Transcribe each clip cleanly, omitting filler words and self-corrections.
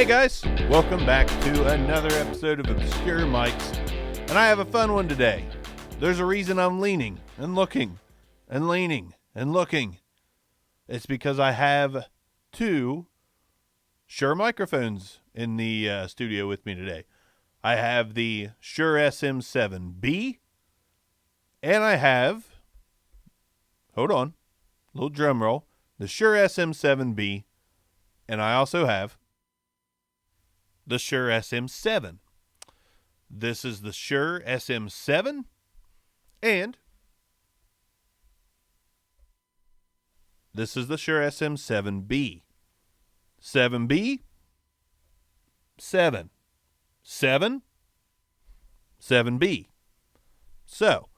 guys, welcome back to another episode of Obscure Mics, and I have a fun one today. There's a reason I'm leaning and looking and leaning and looking. It's because I have two Shure microphones in the studio with me today. I have the Shure SM7B, and I have, hold on, little drum roll, the Shure SM7B, and I also have the Shure SM7. This is the Shure SM7, and this is the Shure SM7B. 7B, 7. 7, 7B. So,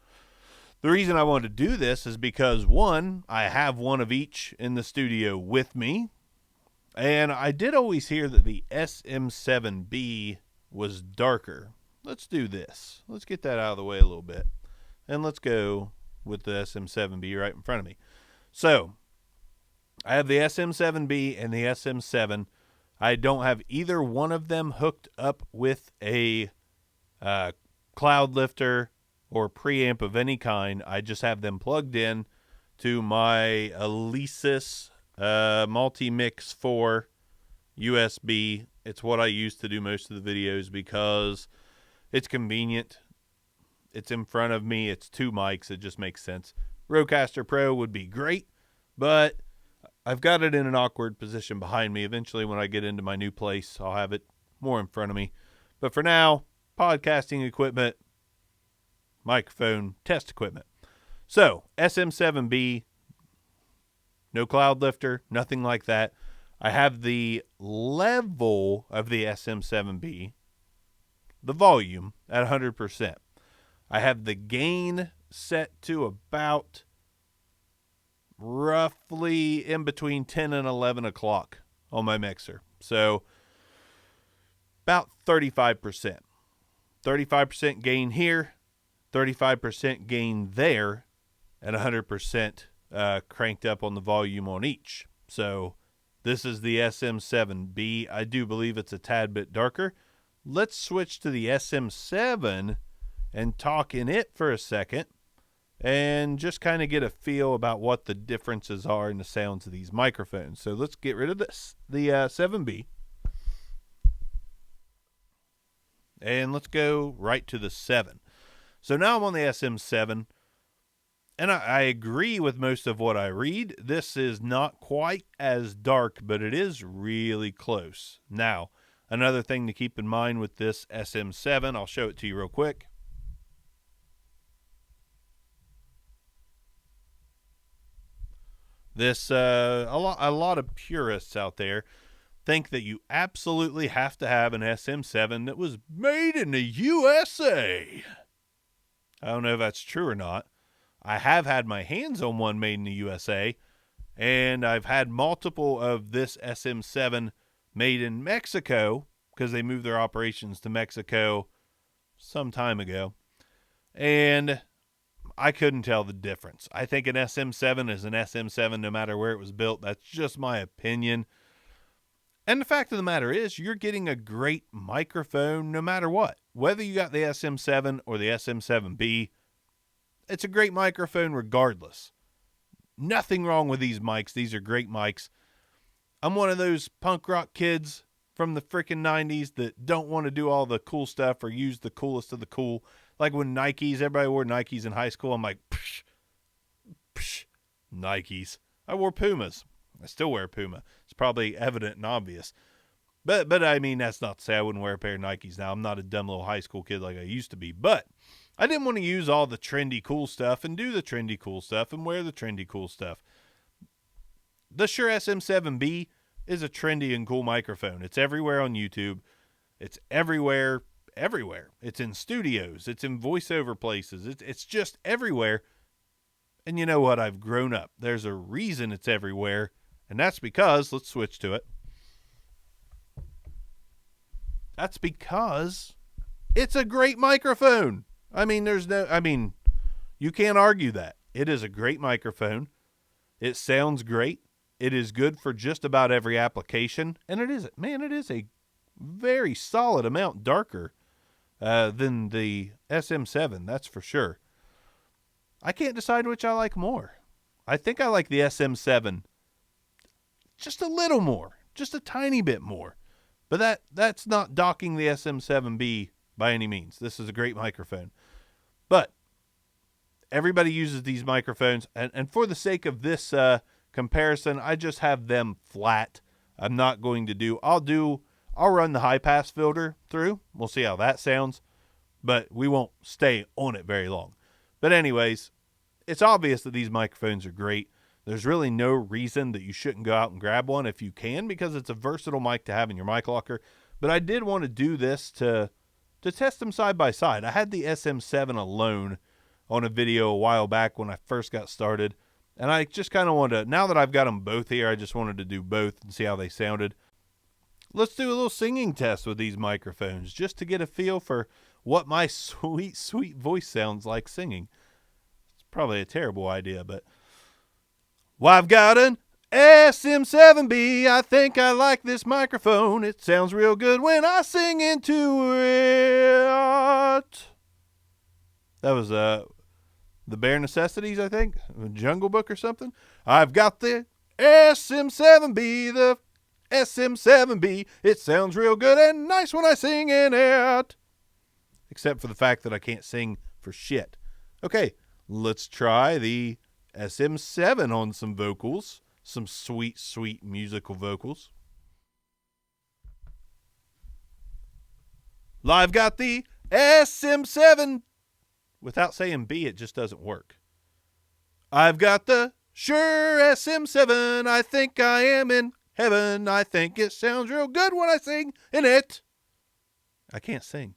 the reason I wanted to do this is because, one, I have one of each in the studio with me. And I did always hear that the SM7B was darker. Let's do this. Let's get that out of the way a little bit. And let's go with the SM7B right in front of me. So, I have the SM7B and the SM7. I don't have either one of them hooked up with a cloud lifter or preamp of any kind. I just have them plugged in to my Alesis Multi-Mix 4 USB. It's what I use to do most of the videos because it's convenient. It's in front of me. It's two mics. It just makes sense. Rodecaster Pro would be great, but I've got it in an awkward position behind me. Eventually, when I get into my new place, I'll have it more in front of me. But for now, podcasting equipment, microphone, test equipment. So, SM7B, no cloud lifter, nothing like that. I have the level of the SM7B, the volume, at 100%. I have the gain set to about roughly in between 10 and 11 o'clock on my mixer. So about 35%. 35% gain here, 35% gain there, and 100% cranked up on the volume on each. So this is the SM7B. I do believe it's a tad bit darker. Let's switch to the SM7 and talk in it for a second and just kind of get a feel about what the differences are in the sounds of these microphones. So let's get rid of this, the 7B. And let's go right to the 7. So now I'm on the SM7, and I agree with most of what I read. This is not quite as dark, but it is really close. Now, another thing to keep in mind with this SM7, I'll show it to you real quick. This a lot of purists out there think that you absolutely have to have an SM7 that was made in the USA. I don't know if that's true or not. I have had my hands on one made in the USA, and I've had multiple of this SM7 made in Mexico because they moved their operations to Mexico some time ago, and I couldn't tell the difference. I think an SM7 is an SM7 no matter where it was built. That's just my opinion. And the fact of the matter is, you're getting a great microphone no matter what. Whether you got the SM7 or the SM7B, it's a great microphone regardless. Nothing wrong with these mics. These are great mics. I'm one of those punk rock kids from the freaking 90s that don't want to do all the cool stuff or use the coolest of the cool. Like when Nikes, everybody wore Nikes in high school. I'm like, psh, psh, Nikes. I wore Pumas. I still wear Puma. It's probably evident and obvious. But I mean, that's not to say I wouldn't wear a pair of Nikes now. I'm not a dumb little high school kid like I used to be. But I didn't want to use all the trendy cool stuff and do the trendy cool stuff and wear the trendy cool stuff. The Shure SM7B is a trendy and cool microphone. It's everywhere on YouTube. It's everywhere. It's in studios. It's in voiceover places. It's just everywhere. And you know what? I've grown up. There's a reason it's everywhere. And that's because, let's switch to it. That's because it's a great microphone. I mean, you can't argue that. It is a great microphone. It sounds great. It is good for just about every application. And it is a very solid amount darker than the SM7, that's for sure. I can't decide which I like more. I think I like the SM7 just a little more, just a tiny bit more. But that's not docking the SM7B by any means. This is a great microphone. But everybody uses these microphones, and for the sake of this comparison, I just have them flat. I'm not going to do, I'll run the high pass filter through. We'll see how that sounds, but we won't stay on it very long. But anyways, it's obvious that these microphones are great. There's really no reason that you shouldn't go out and grab one if you can, because it's a versatile mic to have in your mic locker. But I did want to do this to test them side by side. I had the SM7 alone on a video a while back when I first got started, and I just kind of wanted to, now that I've got them both here, I just wanted to do both and see how they sounded. Let's do a little singing test with these microphones just to get a feel for what my sweet, sweet voice sounds like singing. It's probably a terrible idea, but... Well, I've got an SM7B. I think I like this microphone. It sounds real good when I sing into it. That was the Bare Necessities, I think. Jungle Book or something. I've got the SM7B, the SM7B. It sounds real good and nice when I sing in it. Except for the fact that I can't sing for shit. Okay, let's try the SM7 on some vocals. Some sweet, sweet musical vocals. I've got the SM7. Without saying B, it just doesn't work. I've got the Shure SM7. I think I am in heaven. I think it sounds real good when I sing in it. I can't sing.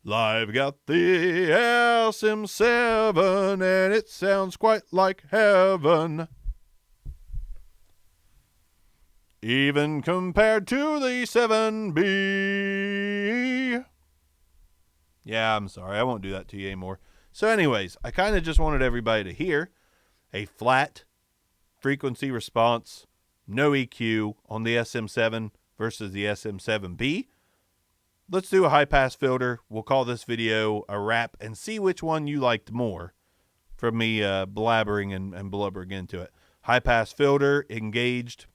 I've got the SM7 and it sounds quite like heaven. Even compared to the 7B. Yeah, I'm sorry. I won't do that to you anymore. So anyways, I kind of just wanted everybody to hear a flat frequency response, no EQ on the SM7 versus the SM7B. Let's do a high-pass filter. We'll call this video a wrap and see which one you liked more from me blabbering and blubbering into it. High-pass filter engaged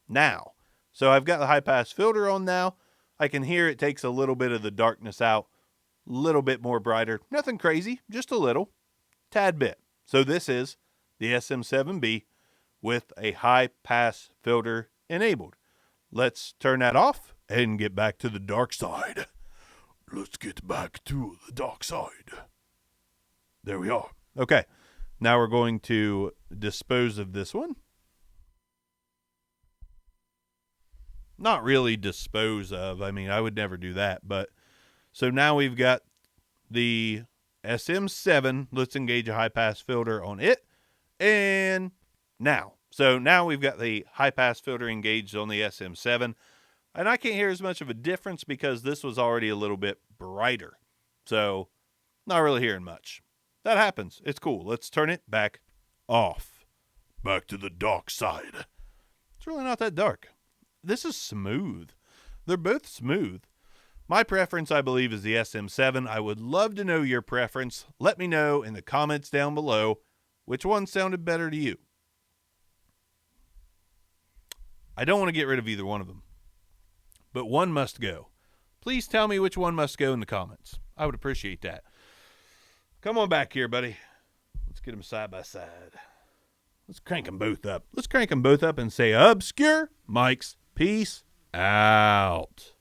now. So I've got the high-pass filter on now. I can hear it takes a little bit of the darkness out. A little bit more brighter. Nothing crazy, just a little. Tad bit. So this is the SM7B with a high-pass filter enabled. Let's turn that off and get back to the dark side. Let's get back to the dark side. There we are. Okay, now we're going to dispose of this one. Not really dispose of. I mean, I would never do that. But so now we've got the SM7. Let's engage a high-pass filter on it. And now. So now we've got the high-pass filter engaged on the SM7. And I can't hear as much of a difference because this was already a little bit brighter. So, not really hearing much. That happens. It's cool. Let's turn it back off. Back to the dark side. It's really not that dark. This is smooth. They're both smooth. My preference, I believe, is the SM7. I would love to know your preference. Let me know in the comments down below which one sounded better to you. I don't want to get rid of either one of them. But one must go. Please tell me which one must go in the comments. I would appreciate that. Come on back here, buddy. Let's get them side by side. Let's crank them both up. Let's crank them both up and say, Obscure Mics, peace out.